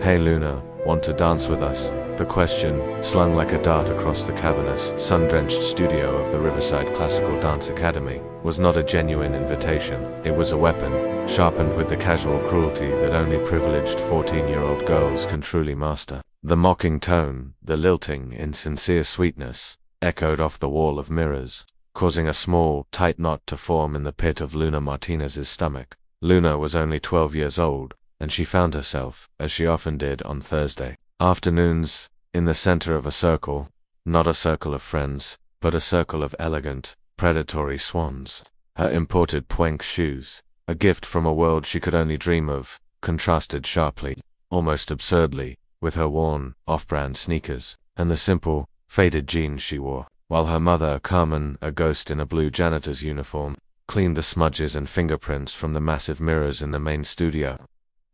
"Hey Luna, want to dance with us?" The question, slung like a dart across the cavernous, sun-drenched studio of the Riverside Classical Dance Academy, was not a genuine invitation. It was a weapon, sharpened with the casual cruelty that only privileged 14-year-old girls can truly master. The mocking tone, the lilting, insincere sweetness, echoed off the wall of mirrors, causing a small, tight knot to form in the pit of Luna Martinez's stomach. Luna was only 12 years old, and she found herself, as she often did on Thursday afternoons, in the center of a circle, not a circle of friends, but a circle of elegant, predatory swans. Her imported Puenque shoes, a gift from a world she could only dream of, contrasted sharply, almost absurdly, with her worn, off-brand sneakers, and the simple, faded jeans she wore, while her mother, Carmen, a ghost in a blue janitor's uniform, cleaned the smudges and fingerprints from the massive mirrors in the main studio.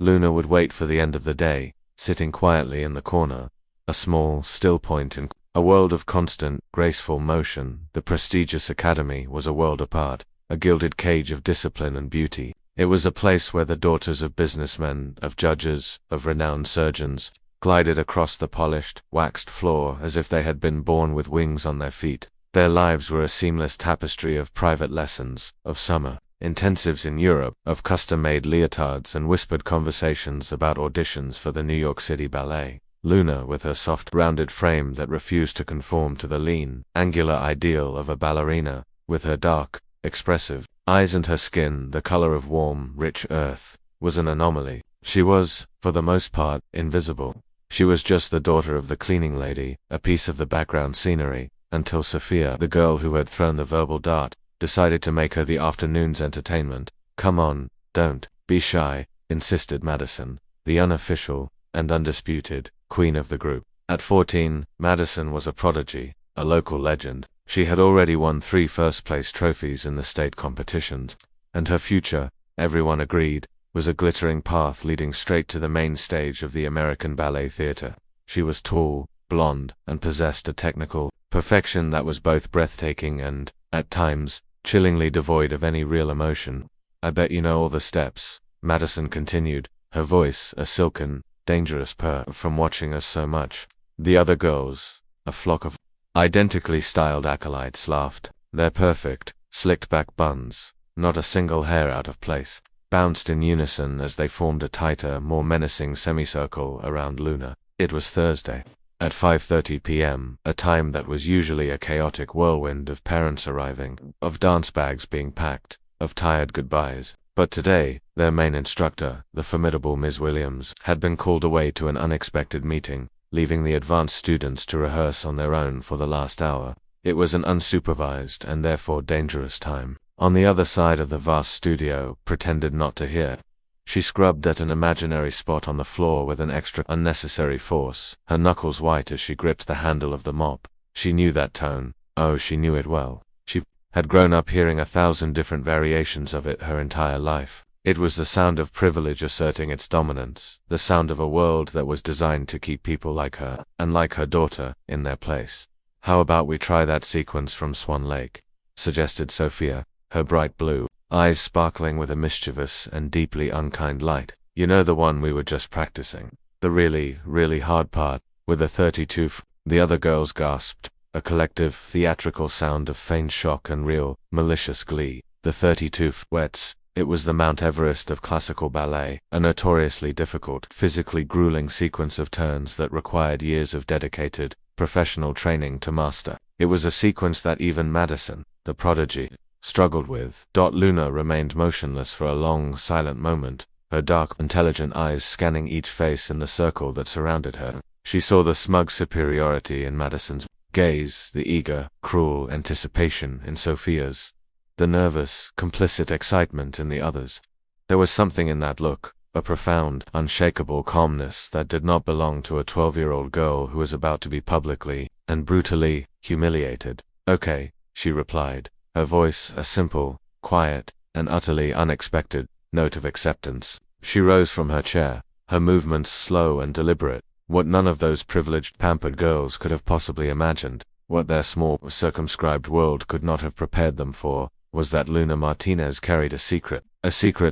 Luna would wait for the end of the day, sitting quietly in the corner, a small, still point in a world of constant, graceful motion. The prestigious academy was a world apart, a gilded cage of discipline and beauty. It was a place where the daughters of businessmen, of judges, of renowned surgeons, glided across the polished, waxed floor as if they had been born with wings on their feet. Their lives were a seamless tapestry of private lessons, of summer intensives in Europe, of custom-made leotards and whispered conversations about auditions for the New York City Ballet. Luna, with her soft, rounded frame that refused to conform to the lean, angular ideal of a ballerina, with her dark, expressive eyes and her skin the color of warm, rich earth, was an anomaly. She was, for the most part, invisible. She was just the daughter of the cleaning lady, a piece of the background scenery, until Sophia, the girl who had thrown the verbal dart, decided to make her the afternoon's entertainment. "Come on, don't be shy," insisted Madison, the unofficial and undisputed queen of the group. At 14, Madison was a prodigy, a local legend. She had already won 3 first-place trophies in the state competitions, and her future, everyone agreed, was a glittering path leading straight to the main stage of the American Ballet Theater. She was tall, blonde, and possessed a technical perfection that was both breathtaking and, at times, chillingly devoid of any real emotion. "I bet you know all the steps," Madison continued, her voice a silken, dangerous purr from watching us so much. The other girls, a flock of identically styled acolytes, laughed. Their perfect, slicked-back buns, not a single hair out of place, bounced in unison as they formed a tighter, more menacing semicircle around Luna. It was Thursday. At 5:30 p.m., a time that was usually a chaotic whirlwind of parents arriving, of dance bags being packed, of tired goodbyes. But today, their main instructor, the formidable Ms. Williams, had been called away to an unexpected meeting, leaving the advanced students to rehearse on their own for the last hour. It was an unsupervised and therefore dangerous time. On the other side of the vast studio, pretended not to hear. She scrubbed at an imaginary spot on the floor with an extra unnecessary force, her knuckles white as she gripped the handle of the mop. She knew that tone. Oh, she knew it well. She had grown up hearing 1,000 different variations of it her entire life. It was the sound of privilege asserting its dominance, the sound of a world that was designed to keep people like her, and like her daughter, in their place. "How about we try that sequence from Swan Lake?" suggested Sophia, her bright blue eyes sparkling with a mischievous and deeply unkind light. "You know, the one we were just practicing. The really, really hard part, with the 32 The other girls gasped, a collective, theatrical sound of feigned shock and real, malicious glee. The 32 fouettés. It was the Mount Everest of classical ballet, a notoriously difficult, physically grueling sequence of turns that required years of dedicated, professional training to master. It was a sequence that even Madison, the prodigy, struggled with. Luna remained motionless for a long, silent moment, her dark, intelligent eyes scanning each face in the circle that surrounded her. She saw the smug superiority in Madison's gaze, the eager, cruel anticipation in Sophia's, the nervous, complicit excitement in the others. There was something in that look, a profound, unshakable calmness that did not belong to a 12-year-old girl who was about to be publicly and brutally humiliated. "Okay," she replied, her voice a simple, quiet, and utterly unexpected note of acceptance. She rose from her chair, her movements slow and deliberate. What none of those privileged, pampered girls could have possibly imagined, what their small, circumscribed world could not have prepared them for, was that Luna Martinez carried a secret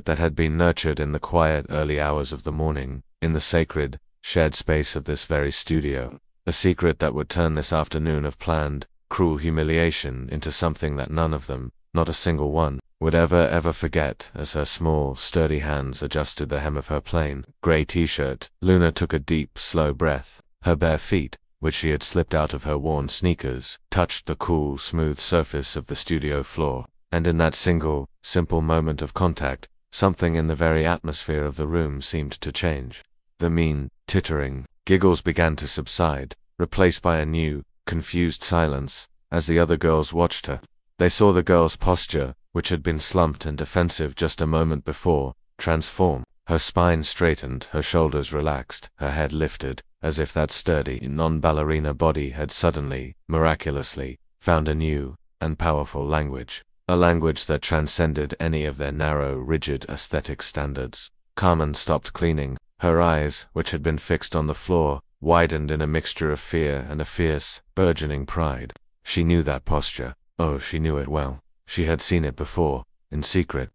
that had been nurtured in the quiet early hours of the morning, in the sacred, shared space of this very studio. A secret that would turn this afternoon of planned, cruel humiliation into something that none of them, not a single one, would ever forget. As her small, sturdy hands adjusted the hem of her plain, gray t-shirt, Luna took a deep, slow breath. Her bare feet, which she had slipped out of her worn sneakers, touched the cool, smooth surface of the studio floor. And in that single, simple moment of contact, something in the very atmosphere of the room seemed to change. The mean, tittering giggles began to subside, replaced by a new, confused silence. As the other girls watched her, they saw the girl's posture, which had been slumped and defensive just a moment before, transform. Her spine straightened, her shoulders relaxed, her head lifted, as if that sturdy, non-ballerina body had suddenly, miraculously, found a new and powerful language. A language that transcended any of their narrow, rigid aesthetic standards. Carmen stopped cleaning. Her eyes, which had been fixed on the floor, widened in a mixture of fear and a fierce, burgeoning pride. She knew that posture. Oh, she knew it well. She had seen it before, in secret.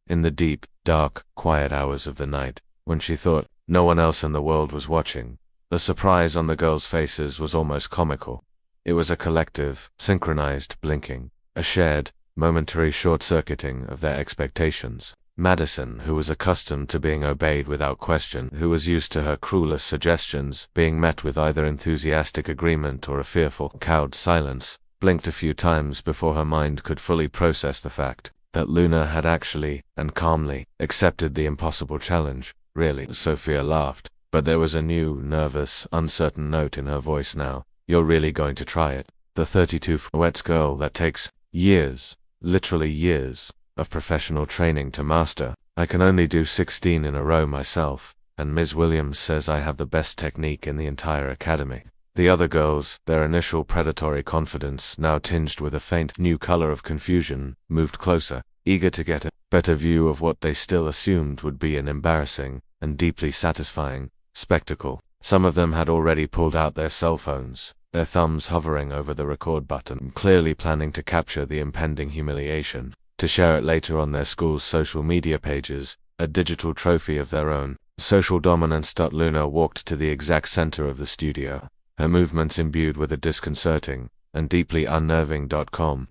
In the deep, dark, quiet hours of the night, when she thought no one else in the world was watching. The surprise on the girls' faces was almost comical. It was a collective, synchronized blinking, a shared, momentary short-circuiting of their expectations. Madison, who was accustomed to being obeyed without question, who was used to her cruelest suggestions being met with either enthusiastic agreement or a fearful, cowed silence, blinked a few times before her mind could fully process the fact that Luna had actually, and calmly, accepted the impossible challenge. Really, Sophia laughed, but there was a new, nervous, uncertain note in her voice now. You're really going to try it? The 32 fouettés girl that takes years, literally years, of professional training to master. I can only do 16 in a row myself, and Ms. Williams says I have the best technique in the entire academy. The other girls, their initial predatory confidence now tinged with a faint new color of confusion, moved closer, eager to get a better view of what they still assumed would be an embarrassing and deeply satisfying spectacle. Some of them had already pulled out their cell phones, their thumbs hovering over the record button, clearly planning to capture the impending humiliation, to share it later on their school's social media pages, a digital trophy of their own. Social dominance. Luna walked to the exact center of the studio, her movements imbued with a disconcerting and deeply unnerving calm.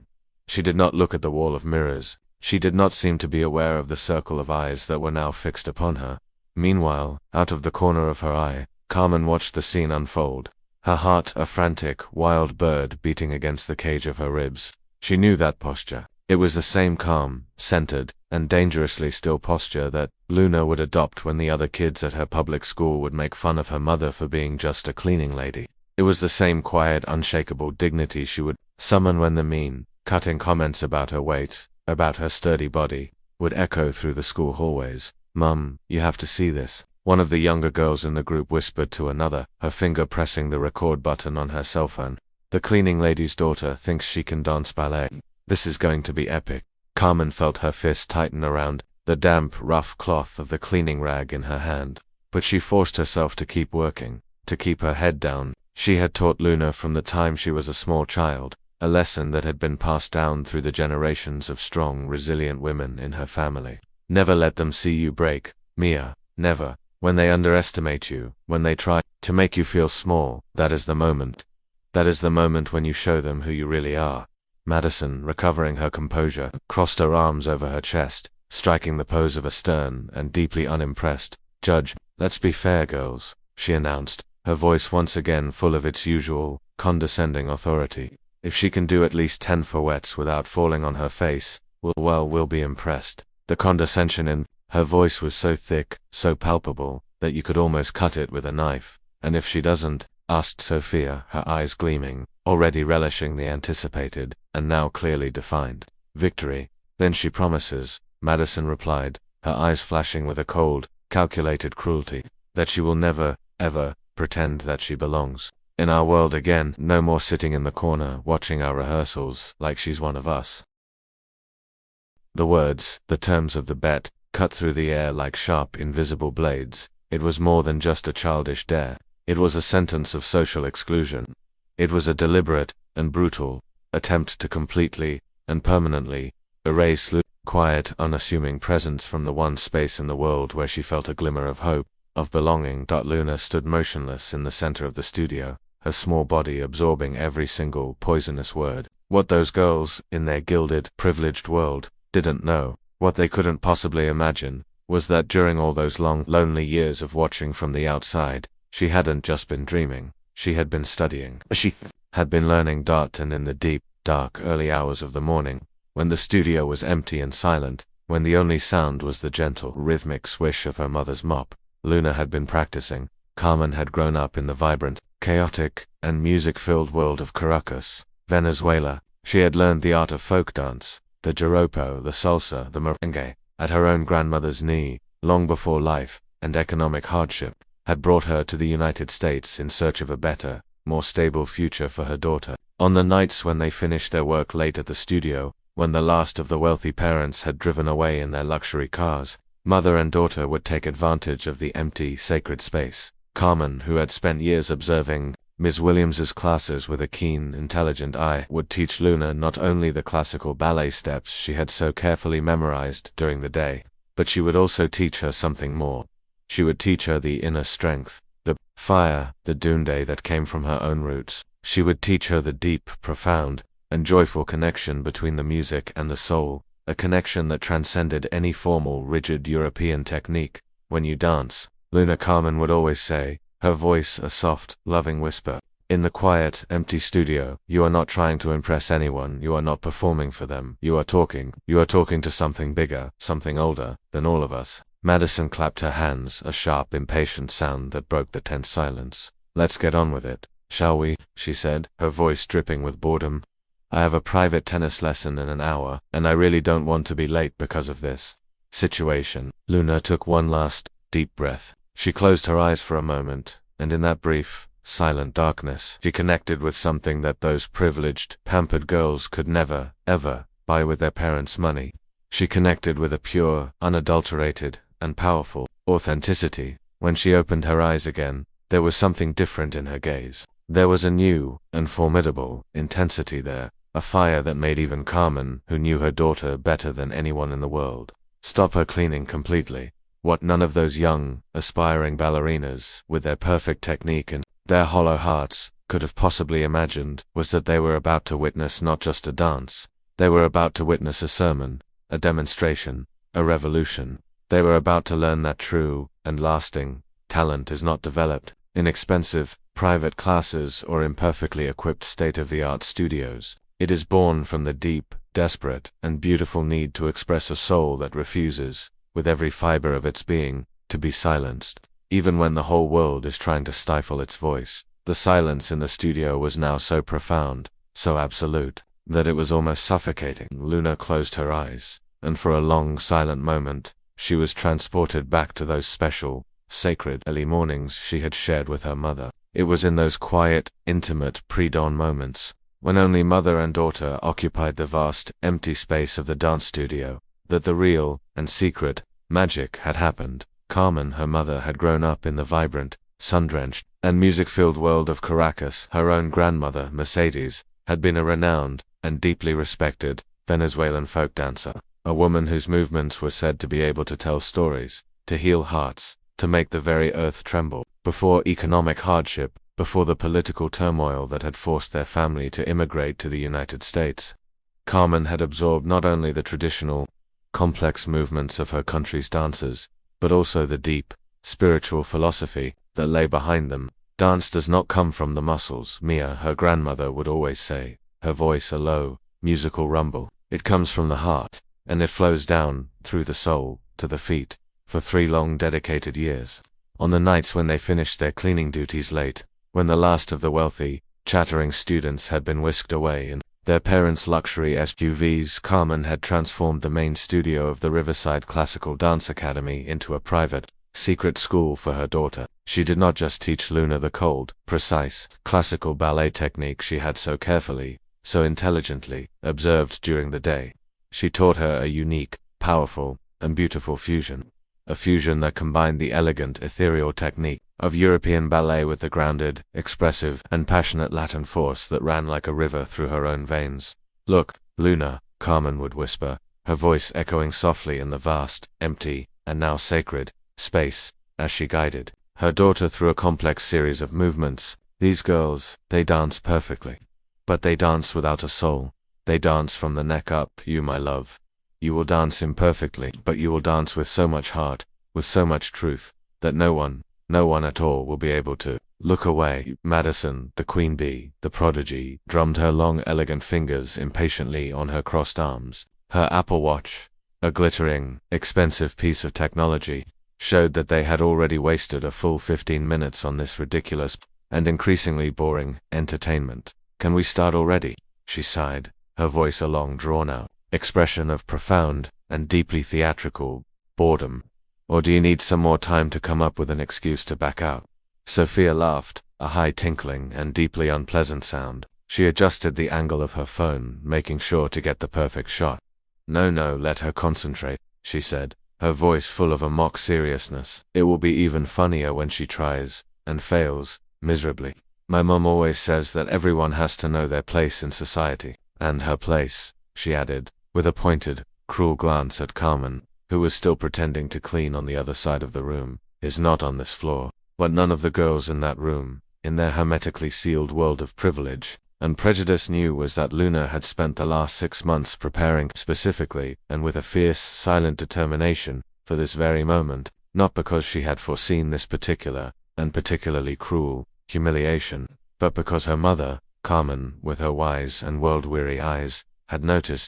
She did not look at the wall of mirrors. She did not seem to be aware of the circle of eyes that were now fixed upon her. Meanwhile, out of the corner of her eye, Carmen watched the scene unfold, her heart a frantic, wild bird beating against the cage of her ribs. She knew that posture. It was the same calm, centered, and dangerously still posture that Luna would adopt when the other kids at her public school would make fun of her mother for being just a cleaning lady. It was the same quiet, unshakable dignity she would summon when the mean, cutting comments about her weight, about her sturdy body, would echo through the school hallways. "Mum, you have to see this," one of the younger girls in the group whispered to another, her finger pressing the record button on her cell phone. "The cleaning lady's daughter thinks she can dance ballet. This is going to be epic." Carmen felt her fist tighten around the damp, rough cloth of the cleaning rag in her hand. But she forced herself to keep working, to keep her head down. She had taught Luna from the time she was a small child, a lesson that had been passed down through the generations of strong, resilient women in her family. Never let them see you break, Mia, never. When they underestimate you, when they try to make you feel small, that is the moment. That is the moment when you show them who you really are. Madison, recovering her composure, crossed her arms over her chest, striking the pose of a stern and deeply unimpressed judge. "Let's be fair, girls," she announced, her voice once again full of its usual, condescending authority. "If she can do at least 10 fouettés without falling on her face, we'll be impressed." The condescension in her voice was so thick, so palpable, that you could almost cut it with a knife. "And if she doesn't?" asked Sophia, her eyes gleaming, already relishing the anticipated, and now clearly defined, victory. "Then she promises," Madison replied, her eyes flashing with a cold, calculated cruelty, "that she will never, ever, pretend that she belongs in our world again. No more sitting in the corner, watching our rehearsals, like she's one of us." The words, the terms of the bet, cut through the air like sharp, invisible blades. It was more than just a childish dare. It was a sentence of social exclusion. It was a deliberate and brutal attempt to completely and permanently erase Luna's quiet, unassuming presence from the one space in the world where she felt a glimmer of hope. of belonging. Luna stood motionless in the center of the studio, her small body absorbing every single poisonous word. What those girls, in their gilded, privileged world, didn't know, what they couldn't possibly imagine, was that during all those long, lonely years of watching from the outside, she hadn't just been dreaming, she had been studying. She had been learning dot, and in the deep, dark, early hours of the morning, when the studio was empty and silent, when the only sound was the gentle, rhythmic swish of her mother's mop, Luna had been practicing. Carmen had grown up in the vibrant, chaotic, and music-filled world of Caracas, Venezuela. She had learned the art of folk dance, the joropo, the salsa, the merengue, at her own grandmother's knee, long before life, and economic hardship, had brought her to the United States in search of a better, more stable future for her daughter. On the nights when they finished their work late at the studio, when the last of the wealthy parents had driven away in their luxury cars, mother and daughter would take advantage of the empty, sacred space. Carmen, who had spent years observing Ms. Williams's classes with a keen, intelligent eye, would teach Luna not only the classical ballet steps she had so carefully memorized during the day, but she would also teach her something more. She would teach her the inner strength, the fire, the dunde that came from her own roots. She would teach her the deep, profound, and joyful connection between the music and the soul, a connection that transcended any formal, rigid European technique. When you dance, Luna, Carmen would always say, her voice a soft, loving whisper. In the quiet, empty studio, you are not trying to impress anyone, you are not performing for them, you are talking to something bigger, something older, than all of us. Madison clapped her hands, a sharp, impatient sound that broke the tense silence. Let's get on with it, shall we? She said, her voice dripping with boredom. I have a private tennis lesson in an hour, and I really don't want to be late because of this situation. Luna took one last, deep breath. She closed her eyes for a moment, and in that brief, silent darkness, she connected with something that those privileged, pampered girls could never, ever, buy with their parents' money. She connected with a pure, unadulterated, and powerful authenticity. When she opened her eyes again, there was something different in her gaze. There was a new, and formidable, intensity there, a fire that made even Carmen, who knew her daughter better than anyone in the world, stop her cleaning completely. What none of those young, aspiring ballerinas, with their perfect technique and their hollow hearts, could have possibly imagined, was that they were about to witness not just a dance, they were about to witness a sermon, a demonstration, a revolution. They were about to learn that true, and lasting, talent is not developed in expensive, private classes or imperfectly equipped state-of-the-art studios. It is born from the deep, desperate, and beautiful need to express a soul that refuses, with every fiber of its being, to be silenced. Even when the whole world is trying to stifle its voice, the silence in the studio was now so profound, so absolute, that it was almost suffocating. Luna closed her eyes, and for a long, silent moment, she was transported back to those special, sacred, early mornings she had shared with her mother. It was in those quiet, intimate, pre-dawn moments, when only mother and daughter occupied the vast, empty space of the dance studio, that the real, and secret, magic had happened. Carmen, her mother, had grown up in the vibrant, sun-drenched, and music-filled world of Caracas. Her own grandmother, Mercedes, had been a renowned, and deeply respected, Venezuelan folk dancer, a woman whose movements were said to be able to tell stories, to heal hearts, to make the very earth tremble. Before economic hardship, before the political turmoil that had forced their family to immigrate to the United States, Carmen had absorbed not only the traditional, complex movements of her country's dancers, but also the deep, spiritual philosophy that lay behind them. Dance does not come from the muscles, Mia, her grandmother, would always say, her voice a low, musical rumble. It comes from the heart, and it flows down, through the soul, to the feet. For 3 long dedicated years, on the nights when they finished their cleaning duties late, when the last of the wealthy, chattering students had been whisked away in their parents' luxury SUVs, Carmen had transformed the main studio of the Riverside Classical Dance Academy into a private, secret school for her daughter. She did not just teach Luna the cold, precise, classical ballet technique she had so carefully, so intelligently, observed during the day. She taught her a unique, powerful, and beautiful fusion. A fusion that combined the elegant, ethereal technique of European ballet with the grounded, expressive, and passionate Latin force that ran like a river through her own veins. Look, Luna, Carmen would whisper, her voice echoing softly in the vast, empty, and now sacred, space. as she guided her daughter through a complex series of movements. These girls, they dance perfectly. But they dance without a soul. They dance from the neck up, you my love. You will dance imperfectly, but you will dance with so much heart, with so much truth, that no one at all will be able to look away. Madison, the queen bee, the prodigy, drummed her long elegant fingers impatiently on her crossed arms. Her Apple Watch, a glittering, expensive piece of technology, showed that they had already wasted a full 15 minutes on this ridiculous and increasingly boring entertainment. Can we start already? She sighed, her voice a long drawn-out expression of profound and deeply theatrical boredom. Or do you need some more time to come up with an excuse to back out? Sophia laughed, a high tinkling and deeply unpleasant sound. She adjusted the angle of her phone, making sure to get the perfect shot. No, let her concentrate, she said, her voice full of a mock seriousness. It will be even funnier when she tries, and fails, miserably. My mom always says that everyone has to know their place in society. And her place, she added, with a pointed, cruel glance at Carmen, who was still pretending to clean on the other side of the room, is not on this floor. What none of the girls in that room, in their hermetically sealed world of privilege and prejudice, knew was that Luna had spent the last 6 months preparing specifically, and with a fierce, silent determination, for this very moment, not because she had foreseen this particular, and particularly cruel, humiliation, but because her mother, Carmen, with her wise and world-weary eyes,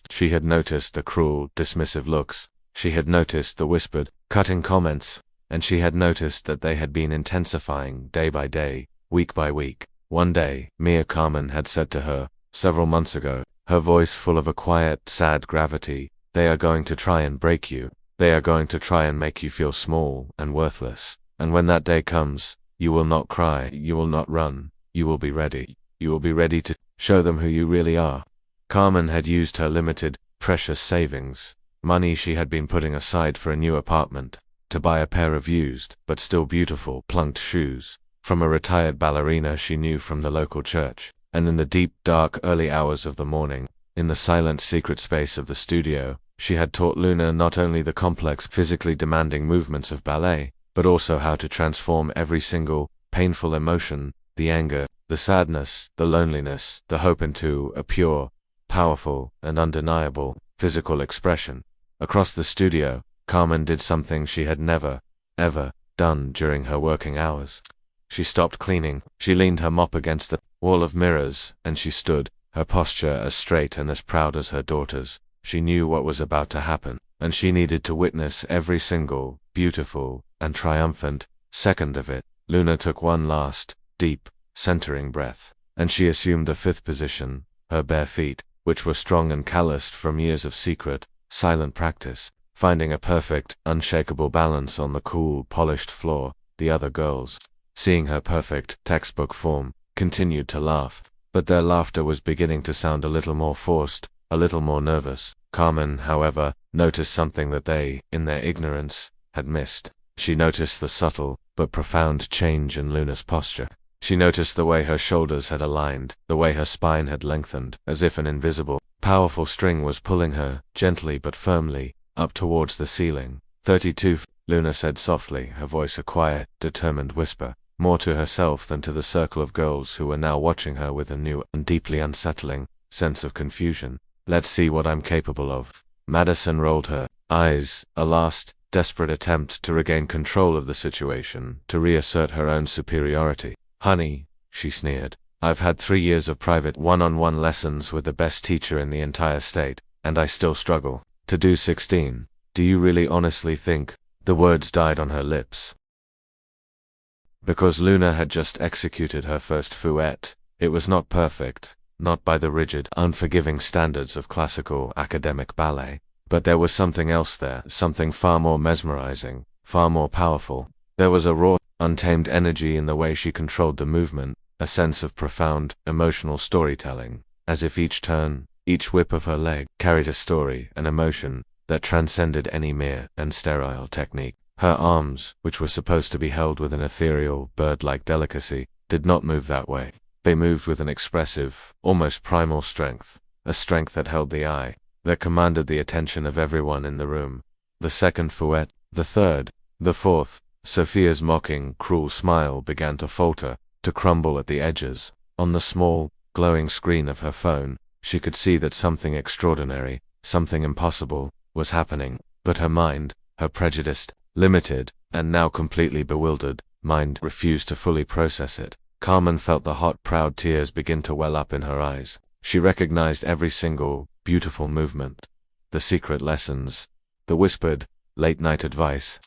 she had noticed the cruel, dismissive looks, she had noticed the whispered, cutting comments, and she had noticed that they had been intensifying day by day, week by week. One day, Mia Carmen had said to her, several months ago, her voice full of a quiet, sad gravity, "They are going to try and break you. They are going to try and make you feel small and worthless. And when that day comes, you will not cry, you will not run, you will be ready. You will be ready to show them who you really are." Carmen had used her limited, precious savings, money she had been putting aside for a new apartment, to buy a pair of used, but still beautiful, plunked shoes, from a retired ballerina she knew from the local church. And in the deep, dark, early hours of the morning, in the silent, secret space of the studio, she had taught Luna not only the complex, physically demanding movements of ballet, but also how to transform every single, painful emotion, the anger, the sadness, the loneliness, the hope, into a pure, powerful, and undeniable physical expression. Across the studio, Carmen did something she had never, ever done during her working hours. She stopped cleaning, she leaned her mop against the wall of mirrors, and she stood, her posture as straight and as proud as her daughter's. She knew what was about to happen, and she needed to witness every single, beautiful, and triumphant second of it. Luna took one last, deep, centering breath, and she assumed the 5th position, her bare feet, which were strong and calloused from years of secret, silent practice, finding a perfect, unshakable balance on the cool, polished floor. The other girls, seeing her perfect, textbook form, continued to laugh, but their laughter was beginning to sound a little more forced, a little more nervous. Carmen, however, noticed something that they, in their ignorance, had missed. She noticed the subtle, but profound change in Luna's posture. She noticed the way her shoulders had aligned, the way her spine had lengthened, as if an invisible, powerful string was pulling her, gently but firmly, up towards the ceiling. 32, Luna said softly, her voice a quiet, determined whisper, more to herself than to the circle of girls who were now watching her with a new and deeply unsettling sense of confusion. "Let's see what I'm capable of." Madison rolled her eyes, a last, desperate attempt to regain control of the situation, to reassert her own superiority. "Honey," she sneered, "I've had 3 years of private one-on-one lessons with the best teacher in the entire state, and I still struggle to do 16. Do you really honestly think—" The words died on her lips. Because Luna had just executed her first fouette, it was not perfect, not by the rigid, unforgiving standards of classical academic ballet, but there was something else there, something far more mesmerizing, far more powerful. There was a raw, untamed energy in the way she controlled the movement, a sense of profound, emotional storytelling, as if each turn, each whip of her leg, carried a story, an emotion, that transcended any mere and sterile technique. Her arms, which were supposed to be held with an ethereal, bird-like delicacy, did not move that way. They moved with an expressive, almost primal strength, a strength that held the eye, that commanded the attention of everyone in the room. The second fouette, the third, the fourth, Sophia's mocking, cruel smile began to falter, to crumble at the edges. On the small, glowing screen of her phone, she could see that something extraordinary, something impossible, was happening, but her mind, her prejudiced, limited, and now completely bewildered mind refused to fully process it. Carmen felt the hot, proud tears begin to well up in her eyes. She recognized every single, beautiful movement. The secret lessons, the whispered, late-night advice,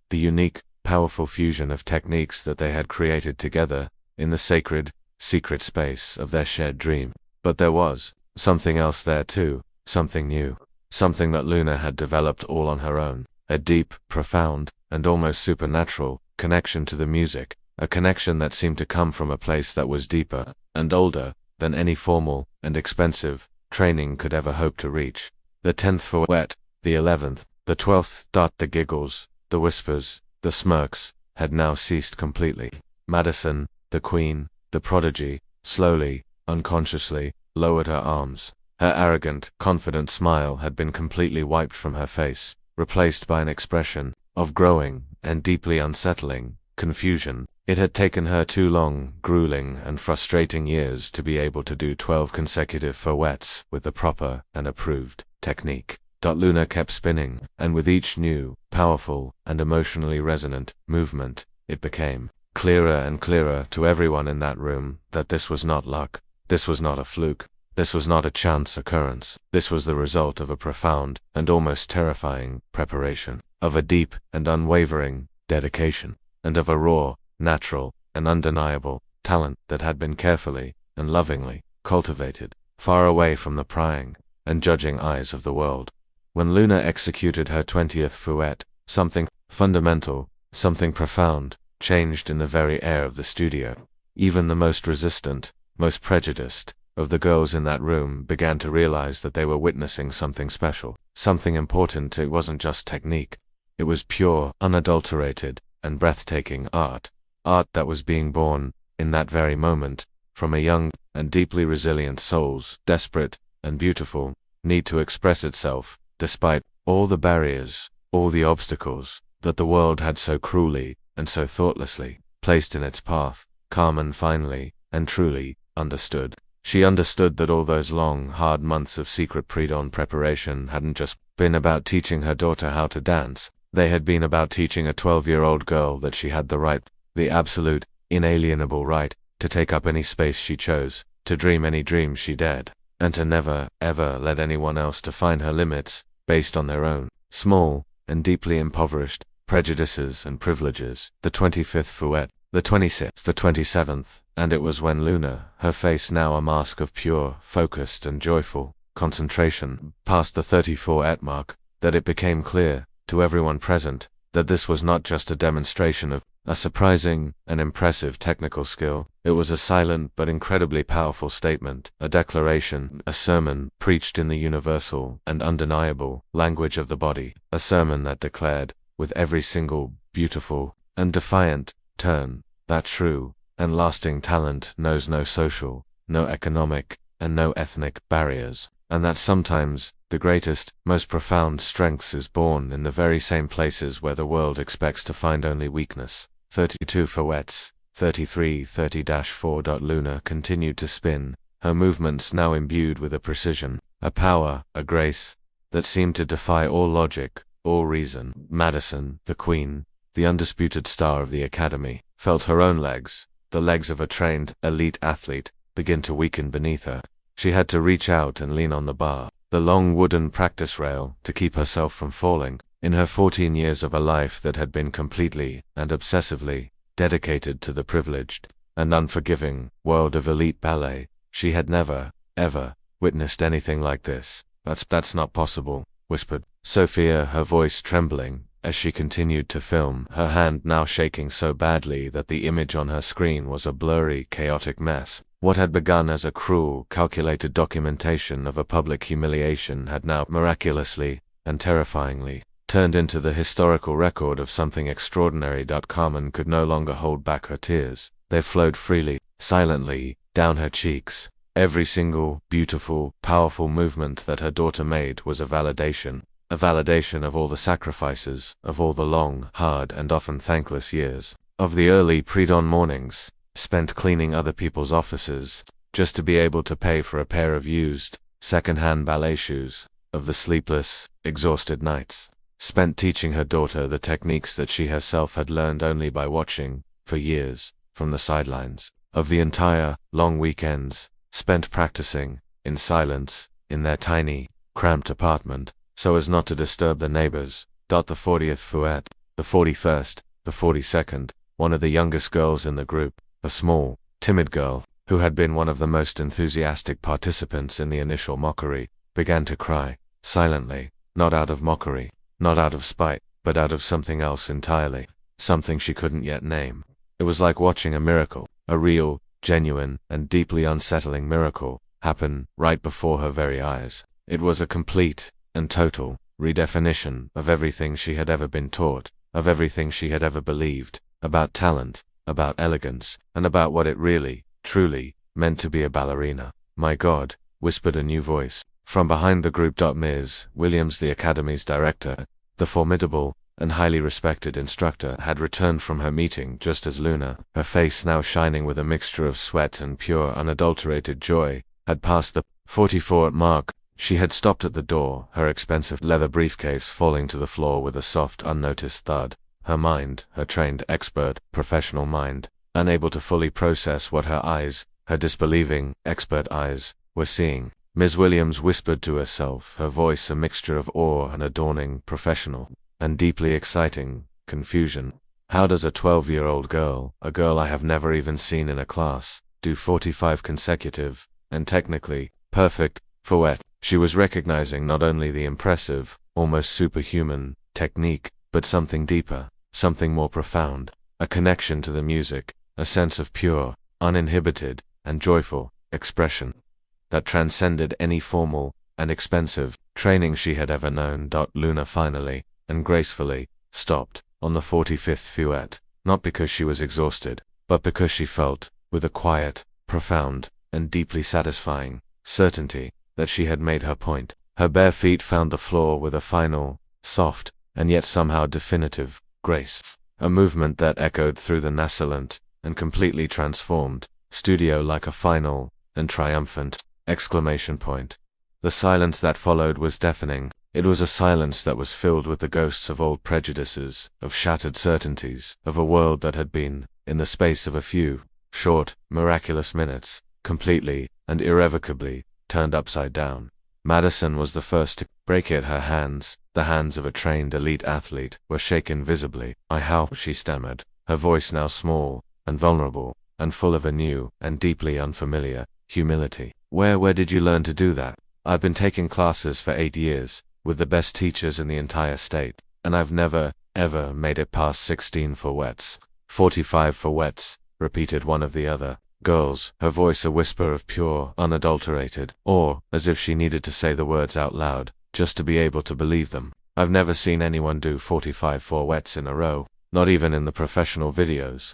the unique, powerful fusion of techniques that they had created together in the sacred, secret space of their shared dream. But there was something else there too, something new, something that Luna had developed all on her own, a deep, profound, and almost supernatural connection to the music, a connection that seemed to come from a place that was deeper and older than any formal and expensive training could ever hope to reach. The 10th fouette, the 11th, the 12th. The giggles, the whispers, the smirks, had now ceased completely. Madison, the queen, the prodigy, slowly, unconsciously, lowered her arms. Her arrogant, confident smile had been completely wiped from her face, replaced by an expression of growing and deeply unsettling confusion. It had taken her 2 long, grueling, and frustrating years to be able to do 12 consecutive fouettes with the proper and approved technique. Luna kept spinning, and with each new, powerful, and emotionally resonant movement, it became clearer and clearer to everyone in that room that this was not luck, this was not a fluke, this was not a chance occurrence, this was the result of a profound and almost terrifying preparation, of a deep and unwavering dedication, and of a raw, natural, and undeniable talent that had been carefully and lovingly cultivated, far away from the prying and judging eyes of the world. When Luna executed her 20th fouette, something fundamental, something profound, changed in the very air of the studio. Even the most resistant, most prejudiced of the girls in that room began to realize that they were witnessing something special, something important. It wasn't just technique. It was pure, unadulterated, and breathtaking art. Art that was being born, in that very moment, from a young and deeply resilient soul's desperate and beautiful need to express itself, despite all the barriers, all the obstacles that the world had so cruelly and so thoughtlessly placed in its path. Carmen finally and truly understood. She understood that all those long, hard months of secret pre-dawn preparation hadn't just been about teaching her daughter how to dance. They had been about teaching a 12-year-old girl that she had the right, the absolute, inalienable right, to take up any space she chose, to dream any dream she dared, and to never, ever let anyone else define her limits, based on their own, small, and deeply impoverished, prejudices and privileges. The 25th fouette, the 26th, the 27th, and it was when Luna, her face now a mask of pure, focused and joyful concentration, passed the 34th mark, that it became clear, to everyone present, that this was not just a demonstration of a surprising and impressive technical skill. It was a silent but incredibly powerful statement, a declaration, a sermon preached in the universal and undeniable language of the body, a sermon that declared, with every single beautiful and defiant turn, that true and lasting talent knows no social, no economic, and no ethnic barriers, and that sometimes the greatest, most profound strength is born in the very same places where the world expects to find only weakness. 32 fouettes, 33:30-4. Luna continued to spin, her movements now imbued with a precision, a power, a grace, that seemed to defy all logic, all reason. Madison, the queen, the undisputed star of the academy, felt her own legs, the legs of a trained, elite athlete, begin to weaken beneath her. She had to reach out and lean on the bar, the long wooden practice rail, to keep herself from falling. In her 14 years of a life that had been completely and obsessively dedicated to the privileged and unforgiving world of elite ballet, she had never, ever, witnessed anything like this. That's not possible, whispered Sophia, her voice trembling, as she continued to film, her hand now shaking so badly that the image on her screen was a blurry, chaotic mess. What had begun as a cruel, calculated documentation of a public humiliation had now miraculously and terrifyingly turned into the historical record of something extraordinary. Carmen could no longer hold back her tears. They flowed freely, silently, down her cheeks. Every single, beautiful, powerful movement that her daughter made was a validation, A validation of all the sacrifices, of all the long, hard, and often thankless years, of the early pre-dawn mornings, spent cleaning other people's offices, just to be able to pay for a pair of used, second-hand ballet shoes, of the sleepless, exhausted nights, spent teaching her daughter the techniques that she herself had learned only by watching, for years, from the sidelines, of the entire, long weekends, spent practicing, in silence, in their tiny, cramped apartment, so as not to disturb the neighbors. The 40th fouette, the 41st, the 42nd, one of the youngest girls in the group, a small, timid girl, who had been one of the most enthusiastic participants in the initial mockery, began to cry, silently, not out of mockery, not out of spite, but out of something else entirely, something she couldn't yet name. It was like watching a miracle, a real, genuine, and deeply unsettling miracle, happen right before her very eyes. It was a complete and total redefinition of everything she had ever been taught, of everything she had ever believed, about talent, about elegance, and about what it really, truly, meant to be a ballerina. "My God," whispered a new voice, from behind the group. Ms. Williams, the Academy's director, the formidable and highly respected instructor, had returned from her meeting just as Luna, her face now shining with a mixture of sweat and pure unadulterated joy, had passed the 44 mark. She had stopped at the door, her expensive leather briefcase falling to the floor with a soft, unnoticed thud, her mind, her trained, expert, professional mind, unable to fully process what her eyes, her disbelieving, expert eyes, were seeing. Ms. Williams whispered to herself, her voice a mixture of awe and a dawning, professional, and deeply exciting, confusion. "How does a 12-year-old girl, a girl I have never even seen in a class, do 45 consecutive, and technically, perfect, fouette?" She was recognizing not only the impressive, almost superhuman, technique, but something deeper, something more profound, a connection to the music, a sense of pure, uninhibited, and joyful expression that transcended any formal and expensive training she had ever known. Luna finally, and gracefully, stopped on the 45th fouette, not because she was exhausted, but because she felt, with a quiet, profound, and deeply satisfying certainty, that she had made her point. Her bare feet found the floor with a final, soft, and yet somehow definitive, grace, a movement that echoed through the nascent and completely transformed studio like a final and triumphant exclamation point. The silence that followed was deafening. It was a silence that was filled with the ghosts of old prejudices, of shattered certainties, of a world that had been, in the space of a few short, miraculous minutes, completely and irrevocably turned upside down. Madison was the first to break it. Her hands, the hands of a trained elite athlete, were shaken visibly. "How," she stammered, her voice now small and vulnerable, and full of a new and deeply unfamiliar humility. Where did you learn to do that?" "I've been taking classes for 8 years, with the best teachers in the entire state, and I've never, ever made it past 16 fouettes." 45 fouettes, repeated one of the other girls, her voice a whisper of pure, unadulterated awe, as if she needed to say the words out loud, just to be able to believe them. "I've never seen anyone do 45 fouettes in a row, not even in the professional videos."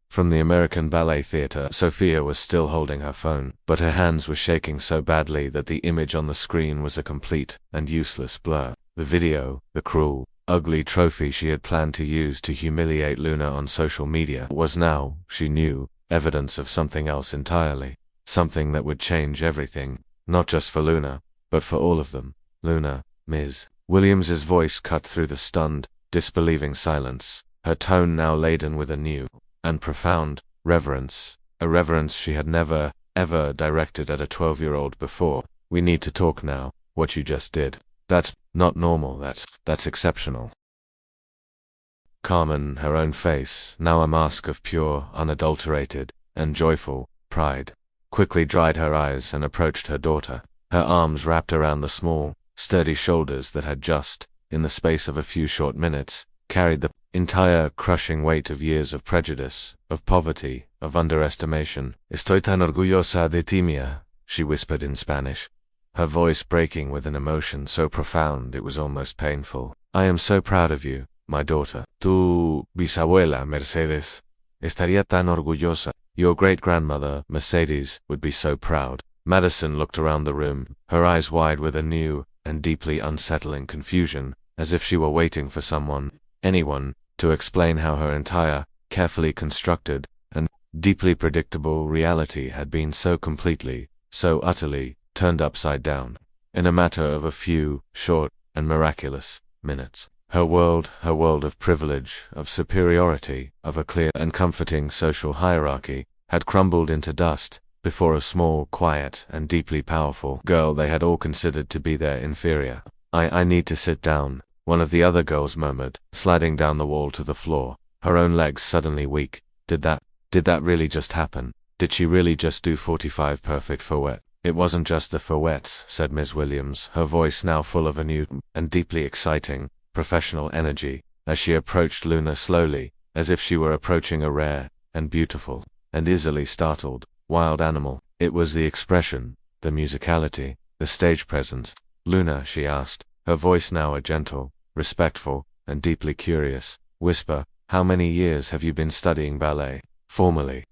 From the American Ballet Theatre, Sophia was still holding her phone, but her hands were shaking so badly that the image on the screen was a complete and useless blur. The video, the cruel, ugly trophy she had planned to use to humiliate Luna on social media, was now, she knew, evidence of something else entirely. Something that would change everything, not just for Luna, but for all of them. "Luna, Ms. Williams's voice cut through the stunned, disbelieving silence, her tone now laden with a new and profound reverence, a reverence she had never, ever directed at a 12-year-old before. "We need to talk now. What you just did. That's not normal, that's exceptional." Carmen, her own face, now a mask of pure, unadulterated, and joyful pride, quickly dried her eyes and approached her daughter, her arms wrapped around the small, sturdy shoulders that had just, in the space of a few short minutes, carried the entire crushing weight of years of prejudice, of poverty, of underestimation. "Estoy tan orgullosa de ti, mía," she whispered in Spanish, her voice breaking with an emotion so profound it was almost painful. "I am so proud of you, my daughter. Tu bisabuela, Mercedes, estaría tan orgullosa. Your great-grandmother, Mercedes, would be so proud." Madison looked around the room, her eyes wide with a new and deeply unsettling confusion, as if she were waiting for someone, anyone, to explain how her entire, carefully constructed, and deeply predictable reality had been so completely, so utterly, turned upside down. In a matter of a few, short, and miraculous minutes. Her world of privilege, of superiority, of a clear and comforting social hierarchy, had crumbled into dust before a small, quiet, and deeply powerful girl they had all considered to be their inferior. I need to sit down, one of the other girls murmured, sliding down the wall to the floor, her own legs suddenly weak. Did that really just happen? Did she really just do 45 perfect fouettés? It wasn't just the fouettés, said Ms. Williams, her voice now full of a new and deeply exciting, professional energy, as she approached Luna slowly, as if she were approaching a rare, and beautiful, and easily startled, wild animal. It was the expression, the musicality, the stage presence. Luna, she asked, her voice now a gentle, respectful, and deeply curious whisper, how many years have you been studying ballet? Formally.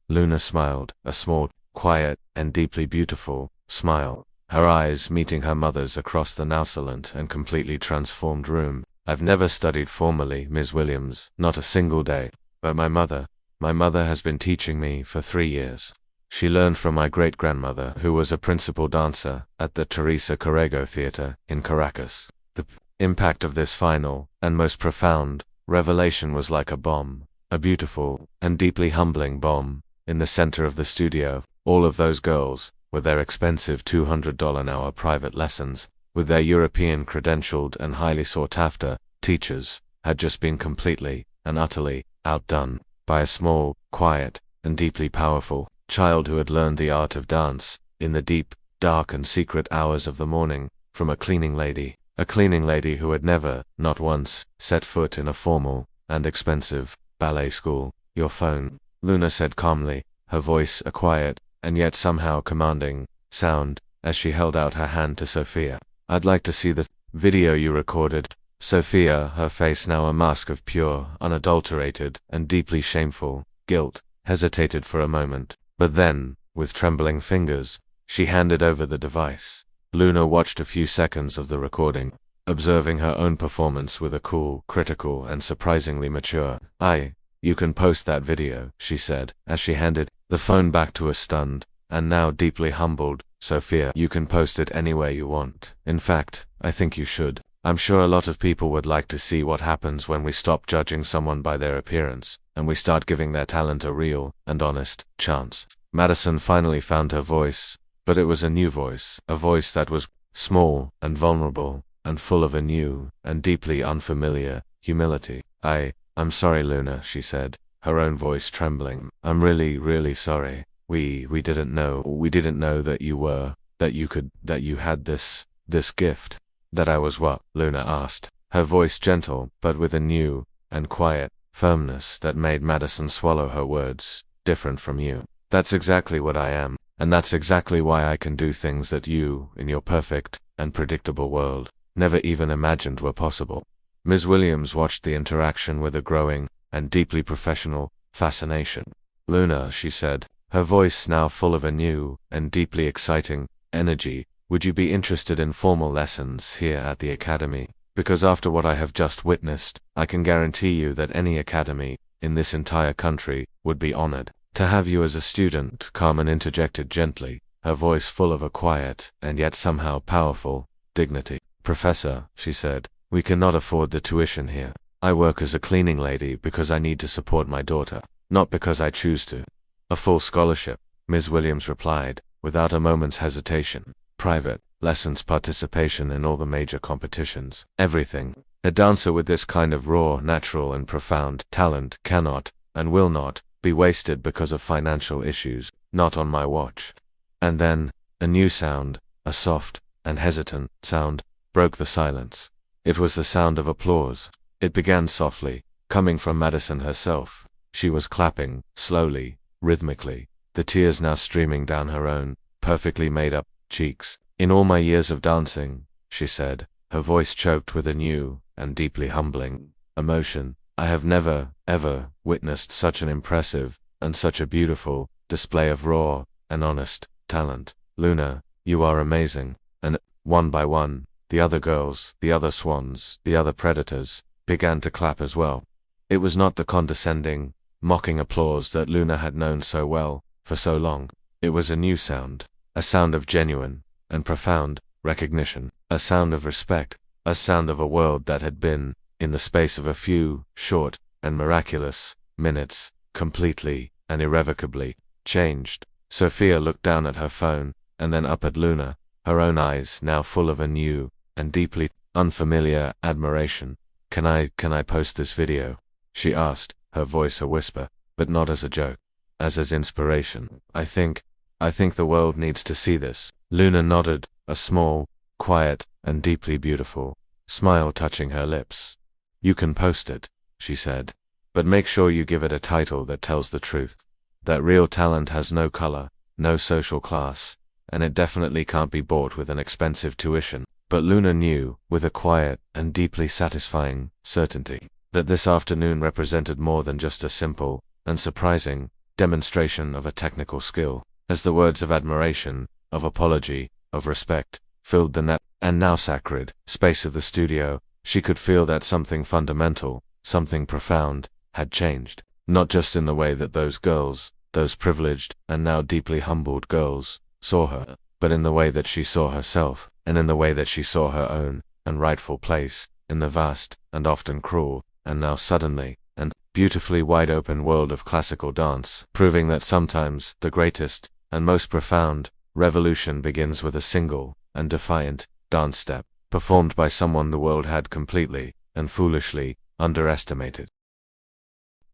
Luna smiled, a small, quiet, and deeply beautiful smile, her eyes meeting her mother's across the now silent and completely transformed room. I've never studied formally, Ms. Williams, not a single day, but my mother has been teaching me for 3 years. She learned from my great-grandmother, who was a principal dancer at the Teresa Carrego Theater in Caracas. The impact of this final, and most profound, revelation was like a bomb, a beautiful, and deeply humbling bomb, in the center of the studio. All of those girls, with their expensive $200 an hour private lessons, with their European credentialed and highly sought-after teachers, had just been completely and utterly outdone by a small, quiet, and deeply powerful child who had learned the art of dance in the deep, dark and secret hours of the morning from a cleaning lady who had never, not once, set foot in a formal and expensive ballet school. Your phone, Luna said calmly, her voice a quiet and yet somehow commanding sound, as she held out her hand to Sophia. I'd like to see the video you recorded. Sophia, her face now a mask of pure, unadulterated, and deeply shameful guilt, hesitated for a moment, but then, with trembling fingers, she handed over the device. Luna watched a few seconds of the recording, observing her own performance with a cool, critical, and surprisingly mature eye. You can post that video, she said, as she handed the phone back to a stunned, and now deeply humbled Sophia. You can post it anywhere you want. In fact, I think you should. I'm sure a lot of people would like to see what happens when we stop judging someone by their appearance, and we start giving their talent a real and honest chance. Madison finally found her voice, but it was a new voice, a voice that was small and vulnerable, and full of a new and deeply unfamiliar humility. I'm sorry, Luna, she said, her own voice trembling. I'm really sorry. We didn't know that you had this gift. That I was what? Luna asked, her voice gentle, but with a new and quiet firmness that made Madison swallow her words. Different from you. That's exactly what I am, and that's exactly why I can do things that you, in your perfect and predictable world, never even imagined were possible. Ms. Williams watched the interaction with a growing and deeply professional fascination. Luna, she said, her voice now full of a new and deeply exciting energy, would you be interested in formal lessons here at the academy? Because after what I have just witnessed, I can guarantee you that any academy in this entire country would be honored to have you as a student. Carmen interjected gently, her voice full of a quiet and yet somehow powerful dignity. Professor, she said, we cannot afford the tuition here. I work as a cleaning lady because I need to support my daughter, not because I choose to. A full scholarship, Ms. Williams replied, without a moment's hesitation. Private lessons, participation in all the major competitions, everything. A dancer with this kind of raw, natural and profound talent cannot, and will not, be wasted because of financial issues, not on my watch. And then, a new sound, a soft and hesitant sound, broke the silence. It was the sound of applause. It began softly, coming from Madison herself. She was clapping, slowly, rhythmically, the tears now streaming down her own, perfectly made-up cheeks. In all my years of dancing, she said, her voice choked with a new and deeply humbling emotion, I have never, ever witnessed such an impressive and such a beautiful display of raw and honest talent. Luna, you are amazing. And One by one, the other girls, the other swans, the other predators, began to clap as well. It was not the condescending, mocking applause that Luna had known so well, for so long. It was a new sound, a sound of genuine and profound recognition, a sound of respect, a sound of a world that had been, in the space of a few short and miraculous minutes, completely and irrevocably changed. Sophia looked down at her phone, and then up at Luna, her own eyes now full of a new and deeply unfamiliar admiration. Can I post this video?" she asked, her voice a whisper, but not as a joke, as inspiration. I think the world needs to see this." Luna nodded, a small, quiet, and deeply beautiful smile touching her lips. "You can post it," she said, "but make sure you give it a title that tells the truth. That real talent has no color, no social class, and it definitely can't be bought with an expensive tuition." But Luna knew, with a quiet and deeply satisfying certainty, that this afternoon represented more than just a simple and surprising demonstration of a technical skill. As the words of admiration, of apology, of respect, filled the net and now sacred space of the studio, she could feel that something fundamental, something profound, had changed. Not just in the way that those girls, those privileged and now deeply humbled girls, saw her, but in the way that she saw herself, and in the way that she saw her own and rightful place in the vast and often cruel, and now suddenly and beautifully wide-open world of classical dance, proving that sometimes the greatest and most profound revolution begins with a single and defiant dance step, performed by someone the world had completely and foolishly underestimated.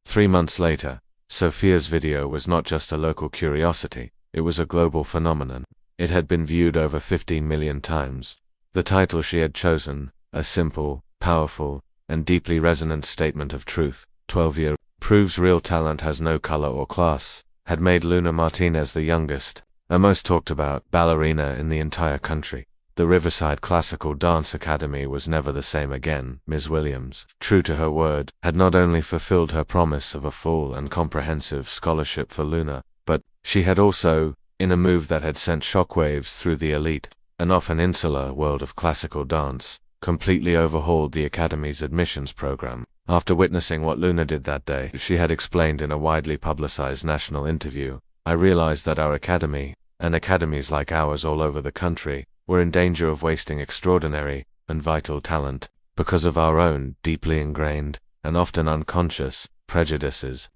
3 months later, Sophia's video was not just a local curiosity, it was a global phenomenon. It had been viewed over 15 million times. The title she had chosen, a simple, powerful, and deeply resonant statement of truth, 12-year, proves real talent has no color or class, had made Luna Martinez the youngest and most talked about ballerina in the entire country. The Riverside Classical Dance Academy was never the same again. Ms. Williams, true to her word, had not only fulfilled her promise of a full and comprehensive scholarship for Luna, but she had also, in a move that had sent shockwaves through the elite and often insular world of classical dance, completely overhauled the Academy's admissions program. After witnessing what Luna did that day, she had explained in a widely publicized national interview, "I realized that our academy, and academies like ours all over the country, were in danger of wasting extraordinary and vital talent because of our own deeply ingrained and often unconscious prejudices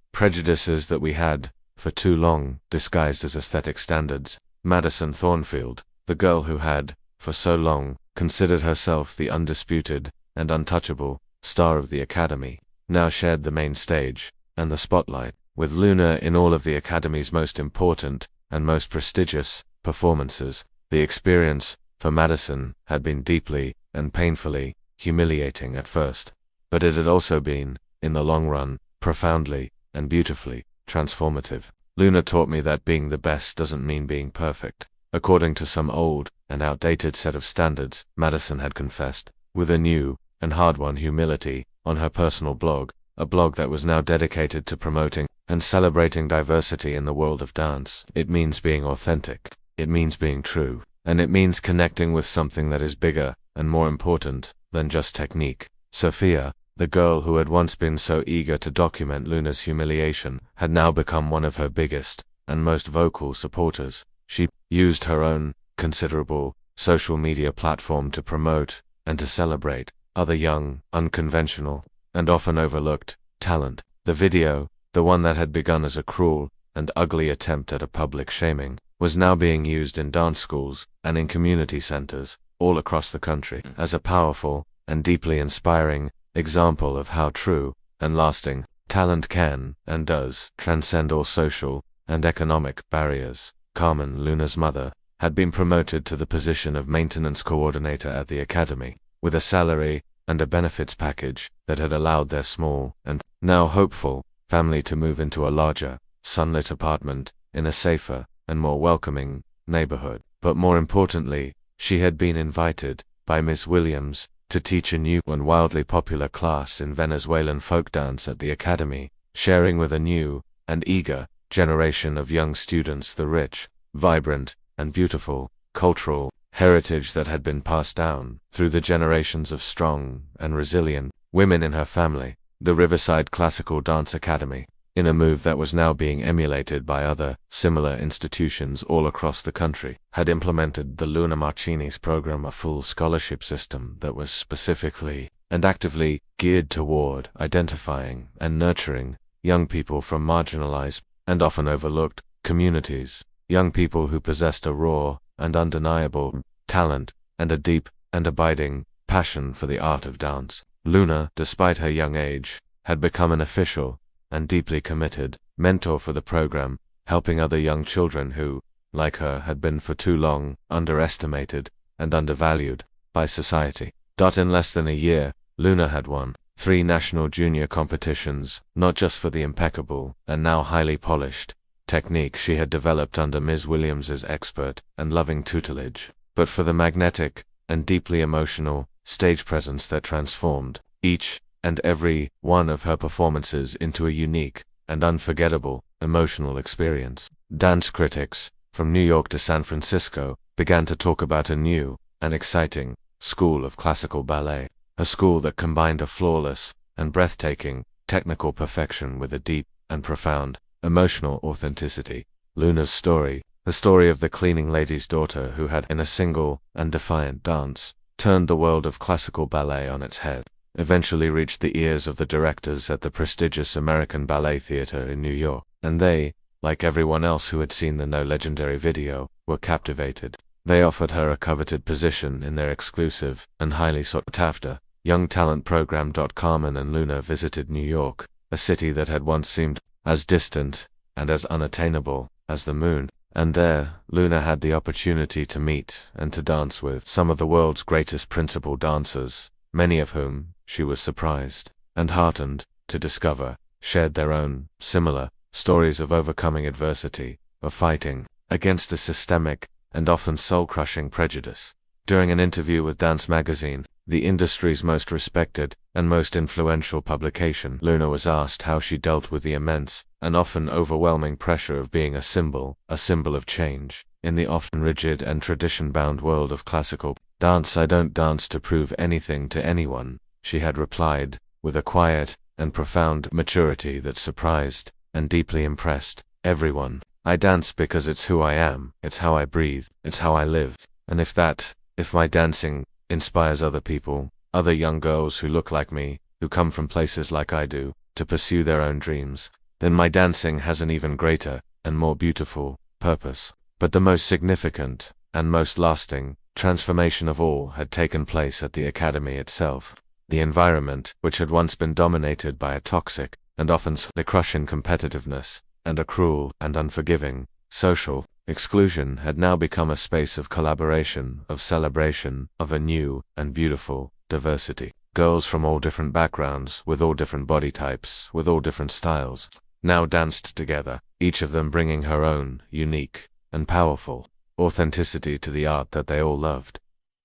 that we had, for too long, disguised as aesthetic standards." Madison Thornfield, the girl who had, for so long, considered herself the undisputed and untouchable star of the Academy, now shared the main stage and the spotlight with Luna in all of the Academy's most important and most prestigious performances. The experience, for Madison, had been deeply and painfully humiliating at first, but it had also been, in the long run, profoundly and beautifully transformative. "Luna taught me that being the best doesn't mean being perfect, according to some old and outdated set of standards," Madison had confessed, with a new and hard-won humility, on her personal blog, a blog that was now dedicated to promoting and celebrating diversity in the world of dance. "It means being authentic, it means being true, and it means connecting with something that is bigger and more important than just technique." Sophia, the girl who had once been so eager to document Luna's humiliation, had now become one of her biggest and most vocal supporters. She used her own considerable social media platform to promote and to celebrate other young, unconventional, and often overlooked talent. The video, the one that had begun as a cruel and ugly attempt at a public shaming, was now being used in dance schools and in community centers all across the country as a powerful and deeply inspiring example of how true and lasting talent can and does transcend all social and economic barriers. Carmen, Luna's mother, had been promoted to the position of maintenance coordinator at the Academy, with a salary and a benefits package that had allowed their small and now hopeful family to move into a larger, sunlit apartment in a safer and more welcoming neighborhood. But more importantly, she had been invited by Miss Williams to teach a new and wildly popular class in Venezuelan folk dance at the Academy, sharing with a new and eager generation of young students the rich, vibrant, and beautiful cultural heritage that had been passed down through the generations of strong and resilient women in her family. The Riverside Classical Dance Academy, in a move that was now being emulated by other similar institutions all across the country, had implemented the Luna Marcini's program, a full scholarship system that was specifically and actively geared toward identifying and nurturing young people from marginalized and often overlooked communities, young people who possessed a raw and undeniable talent and a deep and abiding passion for the art of dance. Luna, despite her young age, had become an official and deeply committed mentor for the program, helping other young children who, like her, had been for too long underestimated and undervalued by society. In less than a year, Luna had won 3 national junior competitions, not just for the impeccable and now highly polished technique she had developed under Ms. Williams's expert and loving tutelage, but for the magnetic and deeply emotional stage presence that transformed each and every one of her performances into a unique and unforgettable emotional experience. Dance critics, from New York to San Francisco, began to talk about a new and exciting school of classical ballet, a school that combined a flawless and breathtaking technical perfection with a deep and profound emotional authenticity. Luna's story, the story of the cleaning lady's daughter who had, in a single and defiant dance, turned the world of classical ballet on its head, eventually reached the ears of the directors at the prestigious American Ballet Theatre in New York, and they, like everyone else who had seen the No Legendary video, were captivated. They offered her a coveted position in their exclusive and highly sought-after young talent program. Carmen and Luna visited New York, a city that had once seemed as distant and as unattainable as the moon, and there Luna had the opportunity to meet and to dance with some of the world's greatest principal dancers, many of whom, she was surprised and heartened to discover, shared their own similar stories of overcoming adversity, of fighting against a systemic and often soul-crushing prejudice. During an interview with Dance Magazine, the industry's most respected and most influential publication, Luna was asked how she dealt with the immense and often overwhelming pressure of being a symbol of change, in the often rigid and tradition-bound world of classical dance. "I don't dance to prove anything to anyone," she had replied, with a quiet and profound maturity that surprised and deeply impressed everyone. "I dance because it's who I am, it's how I breathe, it's how I live, and if my dancing inspires other people, other young girls who look like me, who come from places like I do, to pursue their own dreams, then my dancing has an even greater and more beautiful purpose." But the most significant and most lasting transformation of all had taken place at the academy itself. The environment, which had once been dominated by a toxic and often crushing competitiveness and a cruel and unforgiving social exclusion, had now become a space of collaboration, of celebration, of a new and beautiful diversity. Girls from all different backgrounds, with all different body types, with all different styles, now danced together, each of them bringing her own unique and powerful authenticity to the art that they all loved.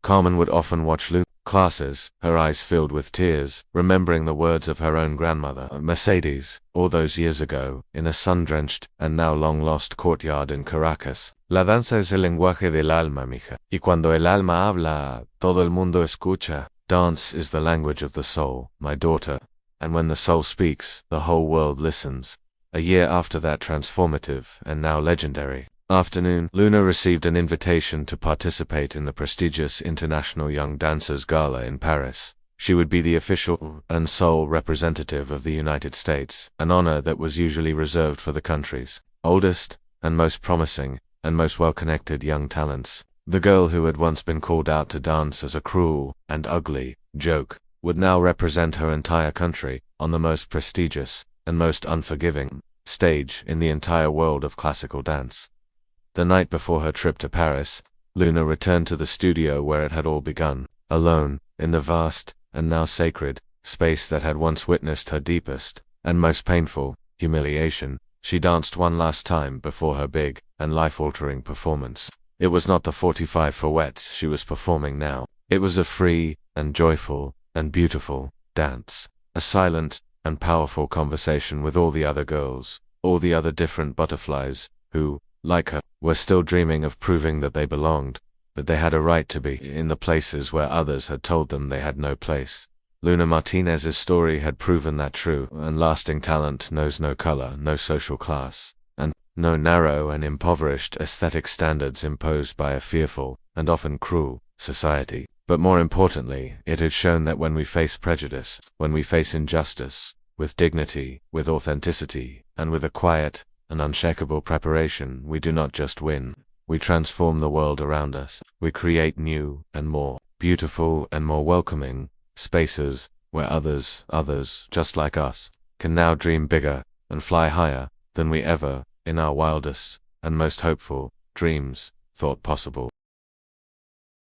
Carmen would often watch Luna's classes, her eyes filled with tears, remembering the words of her own grandmother, Mercedes, all those years ago, in a sun-drenched and now long-lost courtyard in Caracas. "La danza es el lenguaje del alma, mija. Y cuando el alma habla, todo el mundo escucha." Dance is the language of the soul, my daughter, and when the soul speaks, the whole world listens. A year after that transformative and now legendary afternoon, Luna received an invitation to participate in the prestigious International Young Dancers Gala in Paris. She would be the official and sole representative of the United States, an honor that was usually reserved for the country's oldest and most promising and most well-connected young talents. The girl who had once been called out to dance as a cruel and ugly joke would now represent her entire country on the most prestigious and most unforgiving stage in the entire world of classical dance. The night before her trip to Paris, Luna returned to the studio where it had all begun, alone, in the vast, and now sacred, space that had once witnessed her deepest, and most painful, humiliation. She danced one last time before her big, and life-altering performance. It was not the 45 fouettés she was performing now. It was a free, and joyful, and beautiful dance. A silent, and powerful conversation with all the other girls, all the other different butterflies, who, like her, were still dreaming of proving that they belonged, but they had a right to be in the places where others had told them they had no place. Luna Martinez's story had proven that true and lasting talent knows no color, no social class, and no narrow and impoverished aesthetic standards imposed by a fearful, and often cruel, society. But more importantly, it had shown that when we face prejudice, when we face injustice, with dignity, with authenticity, and with a quiet and unshakable preparation, we do not just win. We transform the world around us. We create new and more beautiful and more welcoming spaces where others, just like us, can now dream bigger and fly higher than we ever, in our wildest and most hopeful dreams, thought possible.